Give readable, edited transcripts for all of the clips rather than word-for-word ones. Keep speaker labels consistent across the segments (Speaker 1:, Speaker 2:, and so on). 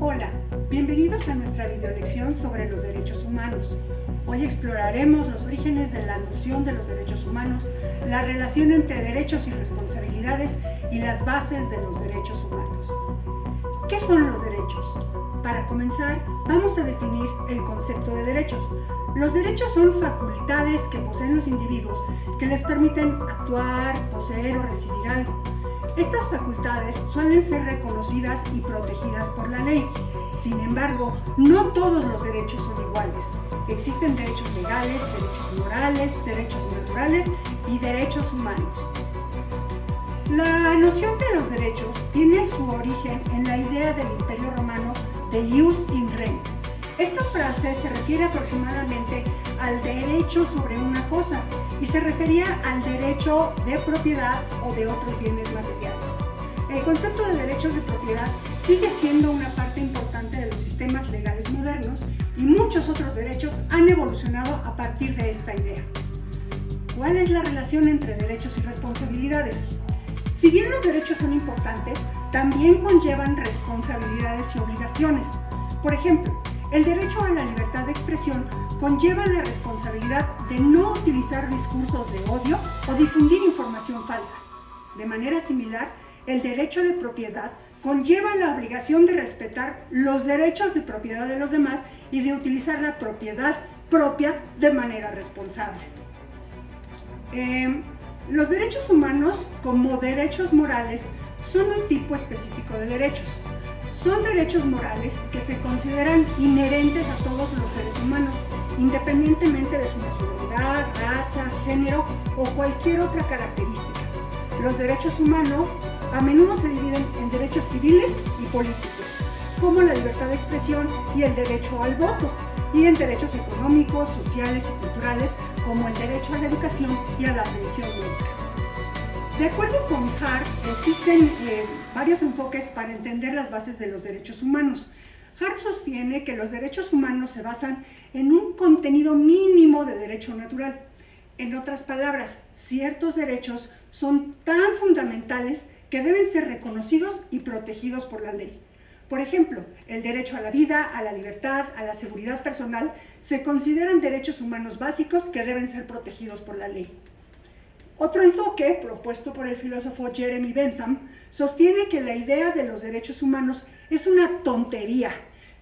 Speaker 1: Hola, bienvenidos a nuestra videolección sobre los derechos humanos. Hoy exploraremos los orígenes de la noción de los derechos humanos, la relación entre derechos y responsabilidades y las bases de los derechos humanos. ¿Qué son los derechos? Para comenzar, vamos a definir el concepto de derechos. Los derechos son facultades que poseen los individuos que les permiten actuar, poseer o recibir algo. Estas facultades suelen ser reconocidas y protegidas por la ley. Sin embargo, no todos los derechos son iguales. Existen derechos legales, derechos morales, derechos naturales y derechos humanos. La noción de los derechos tiene su origen en la idea del Imperio Romano de ius in rem. Esta frase se refiere aproximadamente al derecho sobre una cosa y se refería al derecho de propiedad o de otros bienes materiales. El concepto de derechos de propiedad sigue siendo una parte importante de los sistemas legales modernos y muchos otros derechos han evolucionado a partir de esta idea. ¿Cuál es la relación entre derechos y responsabilidades? Si bien los derechos son importantes, también conllevan responsabilidades y obligaciones. Por ejemplo, el derecho a la libertad de expresión conlleva la responsabilidad de no utilizar discursos de odio o difundir información falsa. De manera similar, el derecho de propiedad conlleva la obligación de respetar los derechos de propiedad de los demás y de utilizar la propiedad propia de manera responsable. Los derechos humanos, como derechos morales, son un tipo específico de derechos. Son derechos morales que se consideran inherentes a todos los seres humanos, independientemente de su nacionalidad, raza, género o cualquier otra característica. Los derechos humanos a menudo se dividen en derechos civiles y políticos, como la libertad de expresión y el derecho al voto, y en derechos económicos, sociales y culturales, como el derecho a la educación y a la atención médica. De acuerdo con Hart, existen varios enfoques para entender las bases de los derechos humanos. Hart sostiene que los derechos humanos se basan en un contenido mínimo de derecho natural. En otras palabras, ciertos derechos son tan fundamentales que deben ser reconocidos y protegidos por la ley. Por ejemplo, el derecho a la vida, a la libertad, a la seguridad personal se consideran derechos humanos básicos que deben ser protegidos por la ley. Otro enfoque, propuesto por el filósofo Jeremy Bentham, sostiene que la idea de los derechos humanos es una tontería.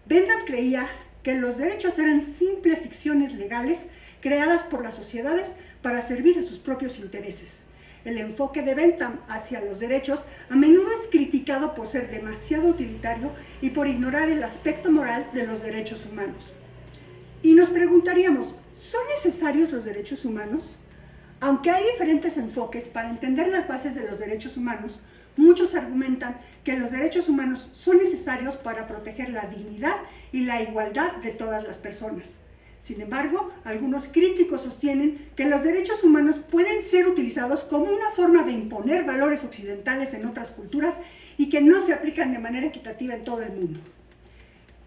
Speaker 1: Bentham creía que los derechos eran simples ficciones legales creadas por las sociedades para servir a sus propios intereses. El enfoque de Bentham hacia los derechos a menudo es criticado por ser demasiado utilitario y por ignorar el aspecto moral de los derechos humanos. Y nos preguntaríamos, ¿son necesarios los derechos humanos? Aunque hay diferentes enfoques para entender las bases de los derechos humanos, muchos argumentan que los derechos humanos son necesarios para proteger la dignidad y la igualdad de todas las personas. Sin embargo, algunos críticos sostienen que los derechos humanos pueden ser utilizados como una forma de imponer valores occidentales en otras culturas y que no se aplican de manera equitativa en todo el mundo.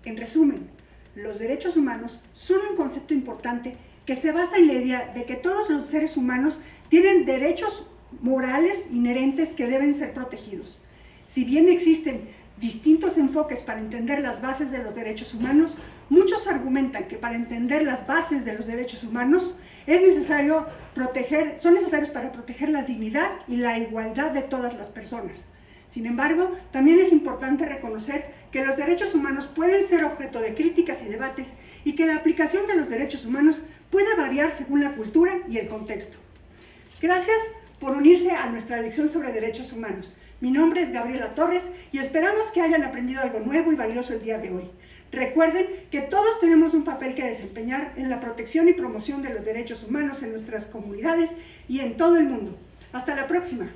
Speaker 1: En resumen, los derechos humanos son un concepto importante que se basa en la idea de que todos los seres humanos tienen derechos morales inherentes que deben ser protegidos. Si bien existen distintos enfoques para entender las bases de los derechos humanos, muchos argumentan que para entender las bases de los derechos humanos son necesarios para proteger la dignidad y la igualdad de todas las personas. Sin embargo, también es importante reconocer que los derechos humanos pueden ser objeto de críticas y debates y que la aplicación de los derechos humanos puede variar según la cultura y el contexto. Gracias por unirse a nuestra lección sobre derechos humanos. Mi nombre es Gabriela Torres y esperamos que hayan aprendido algo nuevo y valioso el día de hoy. Recuerden que todos tenemos un papel que desempeñar en la protección y promoción de los derechos humanos en nuestras comunidades y en todo el mundo. Hasta la próxima.